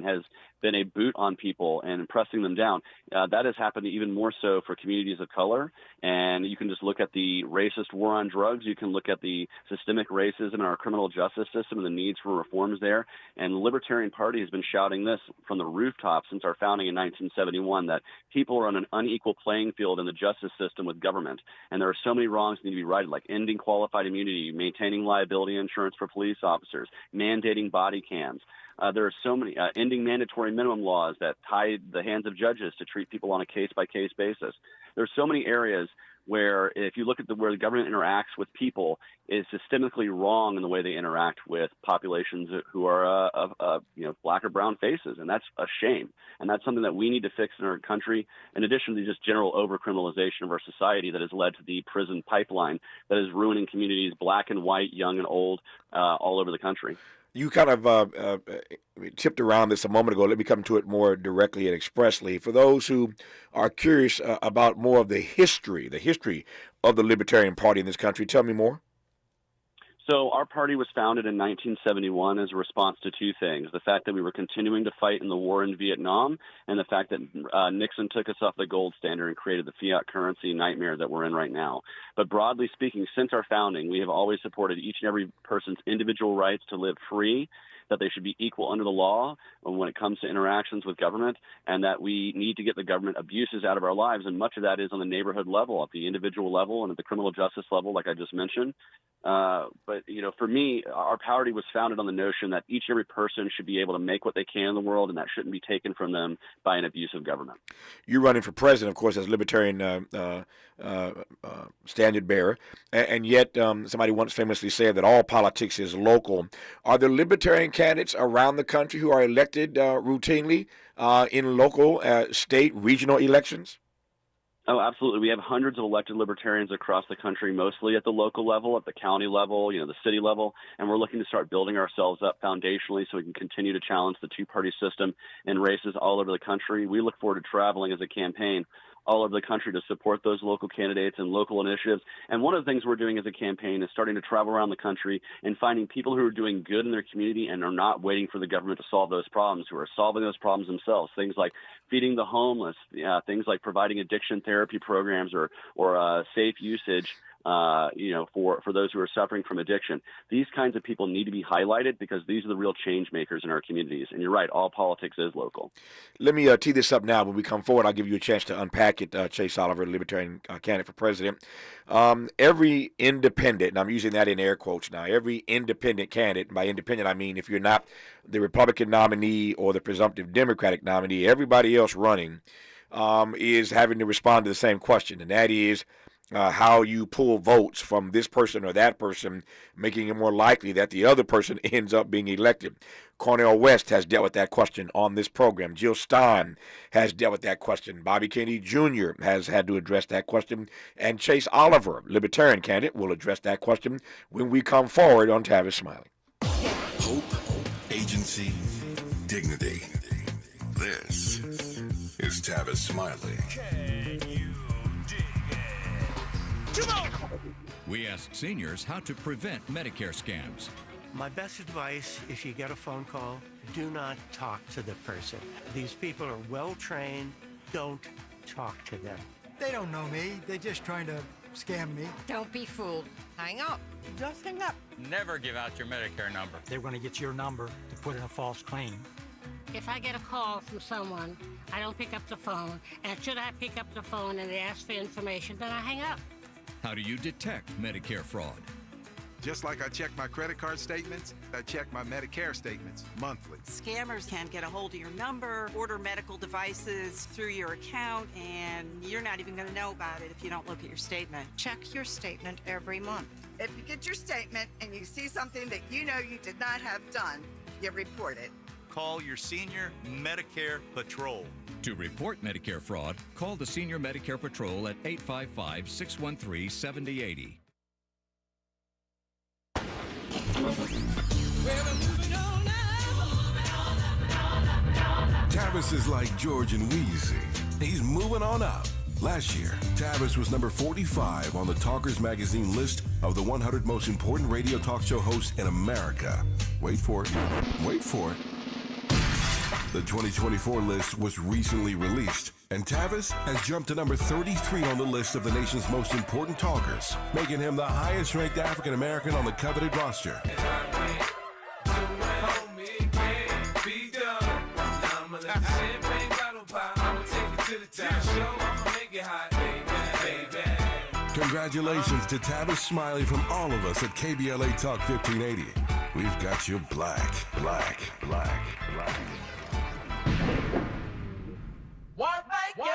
has been a boot on people and pressing them down, that has happened even more so for communities of color. And you can just look at the racist war on drugs. You can look at the systemic racism in our criminal justice system and the needs for reforms there. And the Libertarian Party has been shouting this from the rooftops since our founding in 1971, that people are on an unequal playing field in the justice system with government. And there are so many wrongs that need to be righted, like ending qualified immunity, maintaining liability insurance for police officers, mandating body cams. There are so many, ending mandatory minimum laws that tie the hands of judges to treat people on a case-by-case basis. There are so many areas where if you look at where the government interacts with people, is systemically wrong in the way they interact with populations who are of black or brown faces, and that's a shame. And that's something that we need to fix in our country, in addition to just general over-criminalization of our society that has led to the prison pipeline that is ruining communities, black and white, young and old, all over the country. You kind of tipped around this a moment ago. Let me come to it more directly and expressly. For those who are curious about more of the history of the Libertarian Party in this country, tell me more. So our party was founded in 1971 as a response to two things: the fact that we were continuing to fight in the war in Vietnam, and the fact that Nixon took us off the gold standard and created the fiat currency nightmare that we're in right now. But broadly speaking, since our founding, we have always supported each and every person's individual rights to live free, that they should be equal under the law when it comes to interactions with government, and that we need to get the government abuses out of our lives. And much of that is on the neighborhood level, at the individual level, and at the criminal justice level, like I just mentioned. But, for me, our party was founded on the notion that each and every person should be able to make what they can in the world, and that shouldn't be taken from them by an abusive government. You're running for president, of course, as Libertarian standard bearer, and yet somebody once famously said that all politics is local. Are there Libertarian candidates around the country who are elected routinely in local, state, regional elections? Oh, absolutely. We have hundreds of elected libertarians across the country, mostly at the local level, at the county level, the city level, and we're looking to start building ourselves up foundationally so we can continue to challenge the two-party system in races all over the country. We look forward to traveling as a campaign all over the country to support those local candidates and local initiatives. And one of the things we're doing as a campaign is starting to travel around the country and finding people who are doing good in their community and are not waiting for the government to solve those problems, who are solving those problems themselves. Things like feeding the homeless, things like providing addiction therapy programs or safe usage, for those who are suffering from addiction. These kinds of people need to be highlighted because these are the real change makers in our communities. And you're right, all politics is local. Let me tee this up now. When we come forward, I'll give you a chance to unpack it, Chase Oliver, Libertarian candidate for president. Every independent, and I'm using that in air quotes now, every independent candidate, and by independent I mean if you're not the Republican nominee or the presumptive Democratic nominee, everybody else running is having to respond to the same question, and that is, how you pull votes from this person or that person, making it more likely that the other person ends up being elected. Cornel West has dealt with that question on this program. Jill Stein has dealt with that question. Bobby Kennedy Jr. has had to address that question. And Chase Oliver, Libertarian candidate, will address that question when we come forward on Tavis Smiley. Hope, agency, dignity. This is Tavis Smiley. We ask seniors how to prevent Medicare scams. My best advice, if you get a phone call, do not talk to the person. These people are well trained. Don't talk to them. They don't know me. They're just trying to scam me. Don't be fooled. Hang up. Just hang up. Never give out your Medicare number. They're going to get your number to put in a false claim. If I get a call from someone, I don't pick up the phone. And should I pick up the phone and they ask for information, then I hang up. How do you detect Medicare fraud? Just like I check my credit card statements, I check my Medicare statements monthly. Scammers can get a hold of your number, order medical devices through your account, and you're not even going to know about it if you don't look at your statement. Check your statement every month. If you get your statement and you see something that you know you did not have done, you report it. Call your senior Medicare Patrol. To report Medicare fraud, call the Senior Medicare Patrol at 855-613-7080. Tavis is like George and Wheezy. He's moving on up. Last year, Tavis was number 45 on the Talkers Magazine list of the 100 most important radio talk show hosts in America. Wait for it. Wait for it. The 2024 list was recently released, and Tavis has jumped to number 33 on the list of the nation's most important talkers, making him the highest-ranked African-American on the coveted roster. Congratulations to Tavis Smiley from all of us at KBLA Talk 1580. We've got you black. What make you?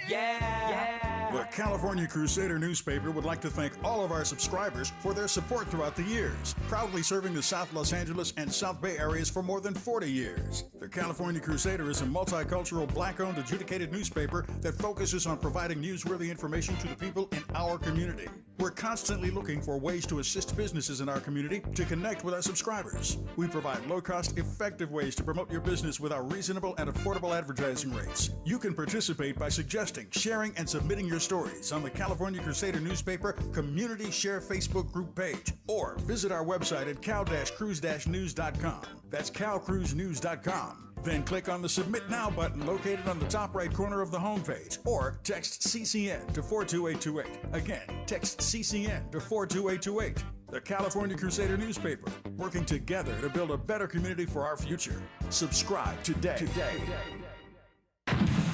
Yeah. Well, kind California Crusader newspaper would like to thank all of our subscribers for their support throughout the years, proudly serving the South Los Angeles and South Bay areas for more than 40 years. The California Crusader is a multicultural, black-owned, adjudicated newspaper that focuses on providing newsworthy information to the people in our community. We're constantly looking for ways to assist businesses in our community to connect with our subscribers. We provide low-cost, effective ways to promote your business with our reasonable and affordable advertising rates. You can participate by suggesting, sharing, and submitting your stories on the California Crusader newspaper Community Share Facebook group page, or visit our website at cal-cruise-news.com. That's calcruisenews.com. Then click on the Submit Now button located on the top right corner of the homepage, or text CCN to 42828. Again, text CCN to 42828. The California Crusader newspaper, working together to build a better community for our future. Subscribe today.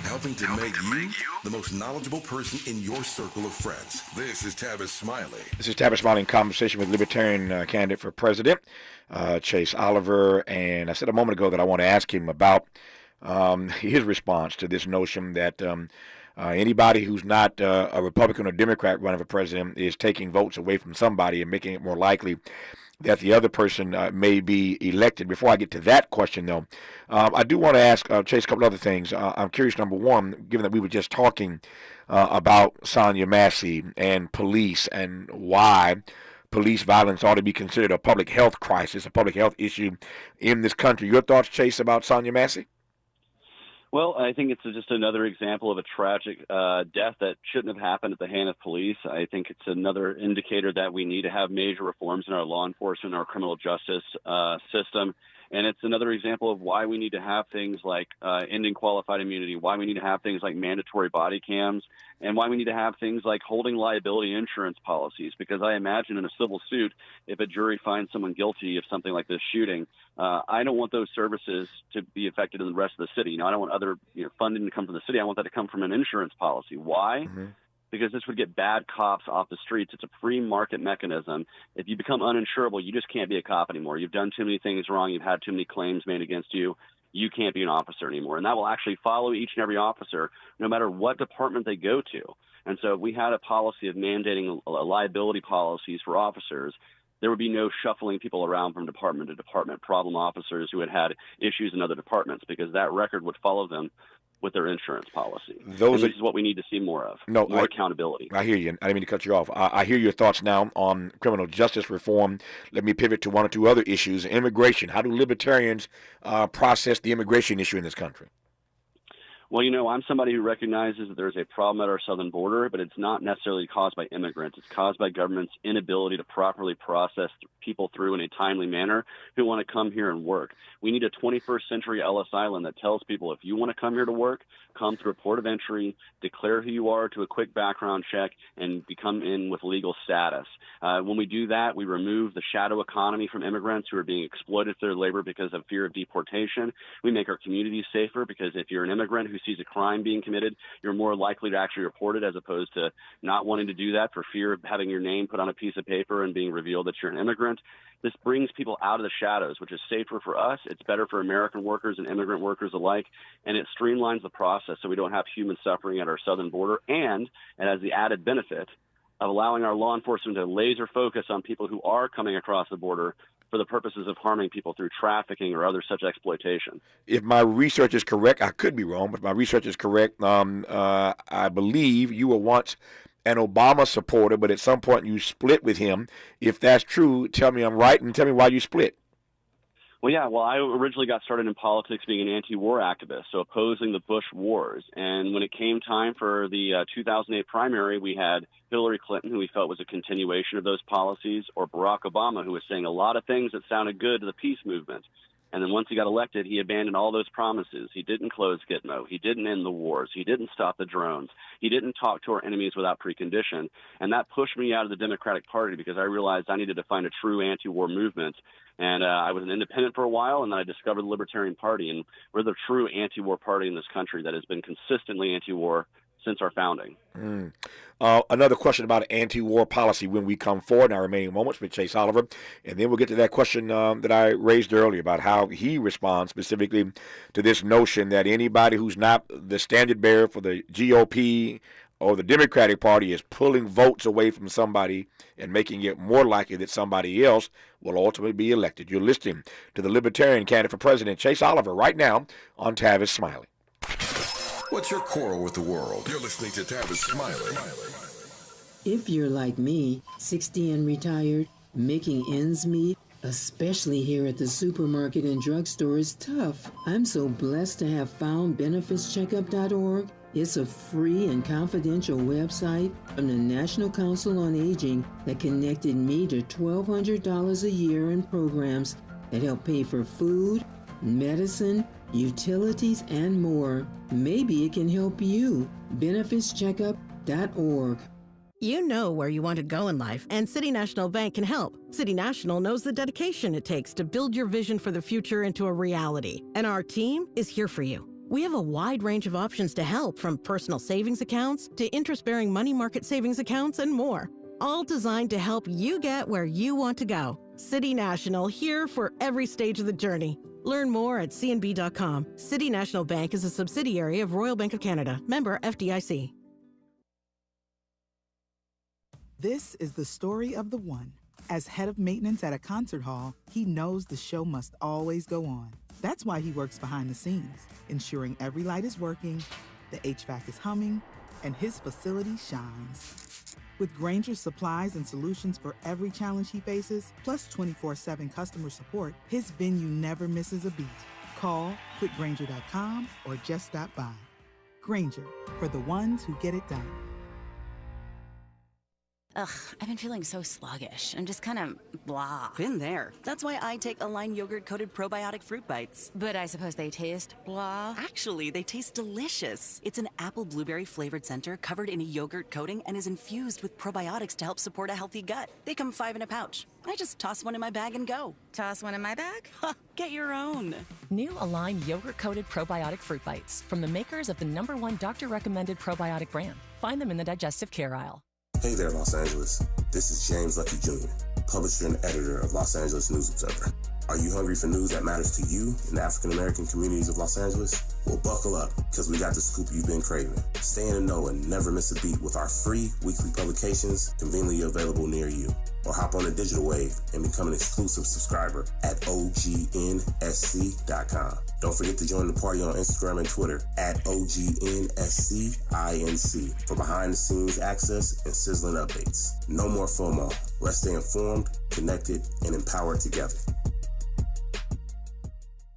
Helping to make you the most knowledgeable person in your circle of friends. This is Tavis Smiley. This is Tavis Smiley in conversation with Libertarian candidate for president, Chase Oliver. And I said a moment ago that I want to ask him about his response to this notion that anybody who's not a Republican or Democrat running for president is taking votes away from somebody and making it more likely that the other person may be elected. Before I get to that question, though, I do want to ask Chase a couple other things. I'm curious, number one, given that we were just talking about Sonia Massey and police and why police violence ought to be considered a public health crisis, a public health issue in this country. Your thoughts, Chase, about Sonia Massey? Well, I think it's just another example of a tragic death that shouldn't have happened at the hand of police. I think it's another indicator that we need to have major reforms in our law enforcement, our criminal justice system. And it's another example of why we need to have things like ending qualified immunity, why we need to have things like mandatory body cams, and why we need to have things like holding liability insurance policies. Because I imagine in a civil suit, if a jury finds someone guilty of something like this shooting, I don't want those services to be affected in the rest of the city. I don't want other funding to come from the city. I want that to come from an insurance policy. Why? Mm-hmm. Because this would get bad cops off the streets. It's a free market mechanism. If you become uninsurable, you just can't be a cop anymore. You've done too many things wrong. You've had too many claims made against you. You can't be an officer anymore. And that will actually follow each and every officer, no matter what department they go to. And so if we had a policy of mandating liability policies for officers, there would be no shuffling people around from department to department, problem officers who had had issues in other departments, because that record would follow them with their insurance policy. This is what we need to see more of, more accountability. I hear you. I didn't mean to cut you off. I hear your thoughts now on criminal justice reform. Let me pivot to one or two other issues. Immigration. How do libertarians process the immigration issue in this country? Well, I'm somebody who recognizes that there's a problem at our southern border, but it's not necessarily caused by immigrants. It's caused by government's inability to properly process people through in a timely manner who want to come here and work. We need a 21st century Ellis Island that tells people if you want to come here to work, come through a port of entry, declare who you are to a quick background check, and become in with legal status. When we do that, we remove the shadow economy from immigrants who are being exploited for their labor because of fear of deportation. We make our communities safer because if you're an immigrant who sees a crime being committed, you're more likely to actually report it as opposed to not wanting to do that for fear of having your name put on a piece of paper and being revealed that you're an immigrant. This brings people out of the shadows, which is safer for us. It's better for American workers and immigrant workers alike, and it streamlines the process so we don't have human suffering at our southern border, and it has the added benefit of allowing our law enforcement to laser focus on people who are coming across the border for the purposes of harming people through trafficking or other such exploitation. If my research is correct, I could be wrong, but if my research is correct, I believe you were once an Obama supporter, but at some point you split with him. If that's true, tell me I'm right and tell me why you split. Well, yeah. Well, I originally got started in politics being an anti-war activist, so opposing the Bush wars. And when it came time for the 2008 primary, we had Hillary Clinton, who we felt was a continuation of those policies, or Barack Obama, who was saying a lot of things that sounded good to the peace movement. And then once he got elected, he abandoned all those promises. He didn't close Gitmo. He didn't end the wars. He didn't stop the drones. He didn't talk to our enemies without precondition. And that pushed me out of the Democratic Party because I realized I needed to find a true anti-war movement. And I was an independent for a while, and then I discovered the Libertarian Party. And we're the true anti-war party in this country that has been consistently anti-war since our founding. Another question about anti-war policy when we come forward in our remaining moments with Chase Oliver, and then we'll get to that question that I raised earlier about how he responds specifically to this notion that anybody who's not the standard bearer for the GOP or the Democratic Party is pulling votes away from somebody and making it more likely that somebody else will ultimately be elected. You're listening to the Libertarian candidate for president, Chase Oliver, right now on Tavis Smiley. What's your quarrel with the world? You're listening to Tavis Smiley. If you're like me, 60 and retired, making ends meet, especially here at the supermarket and drugstore, is tough. I'm so blessed to have found benefitscheckup.org. It's a free and confidential website from the National Council on Aging that connected me to $1,200 a year in programs that help pay for food, medicine, utilities, and more. Maybe it can help you. benefitscheckup.org. You know where you want to go in life, and City National Bank can help. City National knows the dedication it takes to build your vision for the future into a reality, and our team is here for you. We have a wide range of options to help, from personal savings accounts to interest-bearing money market savings accounts and more, all designed to help you get where you want to go. City National, here for every stage of the journey. Learn more at cnb.com. City National Bank is a subsidiary of Royal Bank of Canada, member FDIC. This is the story of the one. As head of maintenance at a concert hall, he knows the show must always go on. That's why he works behind the scenes, ensuring every light is working, the HVAC is humming, and his facility shines. With Grainger's supplies and solutions for every challenge he faces, plus 24/7 customer support, his venue never misses a beat. Call quickgrainger.com or just stop by. Grainger, for the ones who get it done. Ugh, I've been feeling so sluggish. I'm just kind of blah. Been there. That's why I take Align yogurt-coated probiotic fruit bites. But I suppose they taste blah. Actually, they taste delicious. It's an apple blueberry flavored center covered in a yogurt coating and is infused with probiotics to help support a healthy gut. They come 5 in a pouch. I just toss one in my bag and go. Toss one in my bag? Get your own. New Align yogurt-coated probiotic fruit bites from the makers of the #1 doctor-recommended probiotic brand. Find them in the digestive care aisle. Hey there, Los Angeles. This is James Lucky Jr., publisher and editor of Los Angeles News Observer. Are you hungry for news that matters to you in the African-American communities of Los Angeles? Well, buckle up, because we got the scoop you've been craving. Stay in the know and never miss a beat with our free weekly publications conveniently available near you. Or hop on the digital wave and become an exclusive subscriber at OGNSC.com. Don't forget to join the party on Instagram and Twitter at OGNSCINC for behind-the-scenes access and sizzling updates. No more FOMO. Let's stay informed, connected, and empowered together.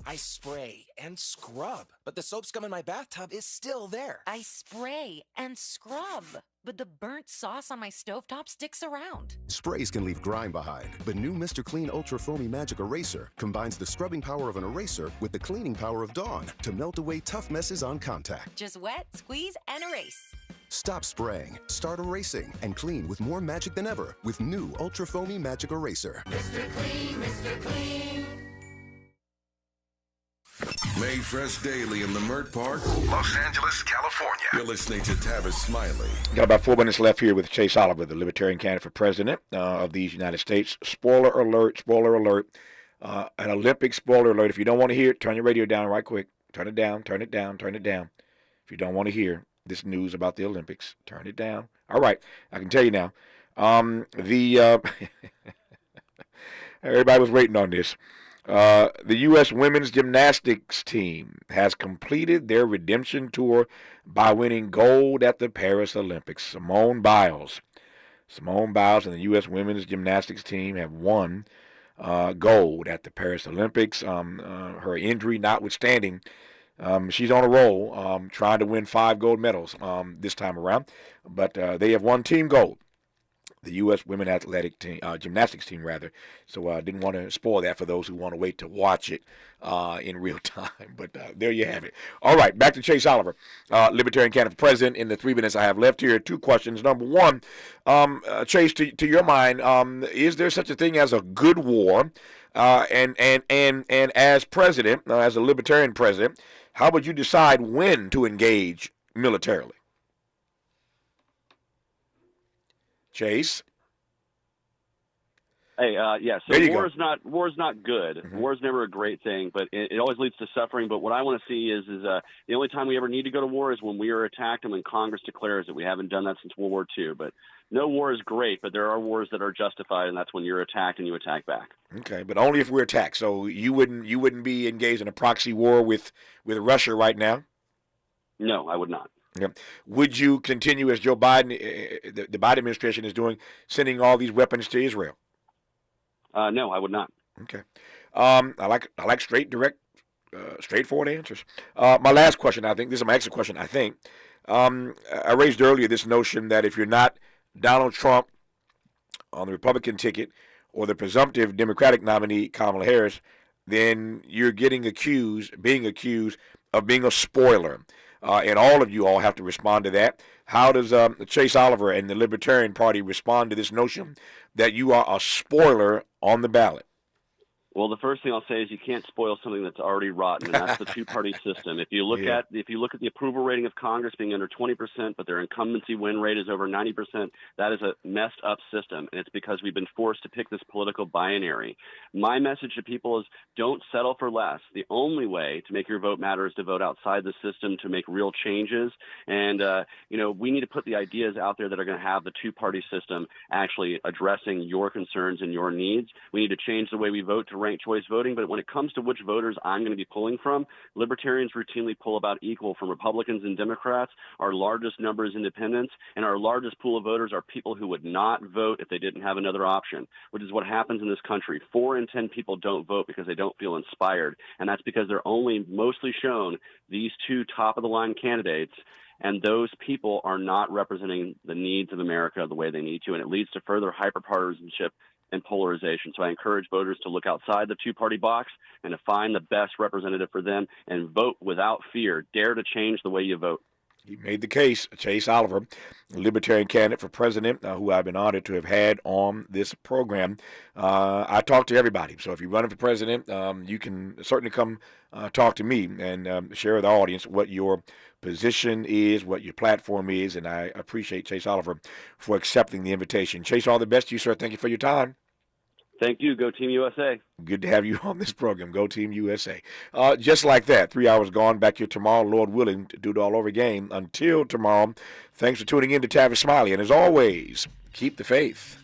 I spray and scrub, but the soap scum in my bathtub is still there. I spray and scrub, but the burnt sauce on my stovetop sticks around. Sprays can leave grime behind, but new Mr. Clean Ultra Foamy Magic Eraser combines the scrubbing power of an eraser with the cleaning power of Dawn to melt away tough messes on contact. Just wet, squeeze, and erase. Stop spraying, start erasing, and clean with more magic than ever with new Ultra Foamy Magic Eraser. Mr. Clean, Mr. Clean. Made fresh daily in the Mert Park, Los Angeles, California. You're listening to Tavis Smiley. Got about 4 minutes left here with Chase Oliver, the Libertarian candidate for president of these United States. Spoiler alert, an Olympic spoiler alert. If you don't want to hear it, turn your radio down right quick. Turn it down. If you don't want to hear this news about the Olympics, turn it down. All right, I can tell you now. Everybody was waiting on this. The U.S. women's gymnastics team has completed their redemption tour by winning gold at the Paris Olympics. Simone Biles and the U.S. women's gymnastics team have won gold at the Paris Olympics. Her injury notwithstanding, she's on a roll, trying to win 5 gold medals this time around. But they have won team gold. The U.S. women athletic team, gymnastics team, rather. So I didn't want to spoil that for those who want to wait to watch it in real time. But there you have it. All right, back to Chase Oliver, Libertarian candidate for president. In the 3 minutes I have left here, 2 questions. Number one, Chase, to your mind, is there such a thing as a good war? And as president, as a Libertarian president, how would you decide when to engage militarily? Chase? Hey, yeah. So There you war go. is not good. Mm-hmm. War is never a great thing, but it always leads to suffering. But what I want to see is the only time we ever need to go to war is when we are attacked and when Congress declares it. We haven't done that since World War II. But no war is great, but there are wars that are justified, and that's when you're attacked and you attack back. Okay, but only if we're attacked. So you wouldn't be engaged in a proxy war with Russia right now? No, I would not. Yeah. Would you continue as Joe Biden, the Biden administration is doing, sending all these weapons to Israel? No, I would not. Okay. I like straight, direct, straightforward answers. My last question, I think, this is my exit question, I think. I raised earlier this notion that if you're not Donald Trump on the Republican ticket or the presumptive Democratic nominee, Kamala Harris, then you're being accused of being a spoiler. And all of you all have to respond to that. How does Chase Oliver and the Libertarian Party respond to this notion that you are a spoiler on the ballot? Well, the first thing I'll say is you can't spoil something that's already rotten, and that's the two-party system. If you look at the approval rating of Congress being under 20%, but their incumbency win rate is over 90%, that is a messed up system, and it's because we've been forced to pick this political binary. My message to people is don't settle for less. The only way to make your vote matter is to vote outside the system to make real changes, and we need to put the ideas out there that are going to have the two-party system actually addressing your concerns and your needs. We need to change the way we vote to ranked choice voting, but when it comes to which voters I'm going to be pulling from, libertarians routinely pull about equal from Republicans and Democrats. Our largest number is independents, and our largest pool of voters are people who would not vote if they didn't have another option, which is what happens in this country. 4 in 10 people don't vote because they don't feel inspired, and that's because they're only mostly shown these 2 top-of-the-line candidates, and those people are not representing the needs of America the way they need to, and it leads to further hyperpartisanship and polarization. So I encourage voters to look outside the two-party box and to find the best representative for them and vote without fear. Dare to change the way you vote. He made the case. Chase Oliver, a Libertarian candidate for president, who I've been honored to have had on this program. I talk to everybody. So if you're running for president, you can certainly come talk to me and share with the audience what your position is, what your platform is, and I appreciate Chase Oliver for accepting the invitation. Chase, all the best to you, sir. Thank you for your time. Thank you. Go Team USA. Good to have you on this program. Go Team USA. Just like that, 3 hours gone. Back here tomorrow, Lord willing, to do it all over again. Until tomorrow, thanks for tuning in to Tavis Smiley. And as always, keep the faith.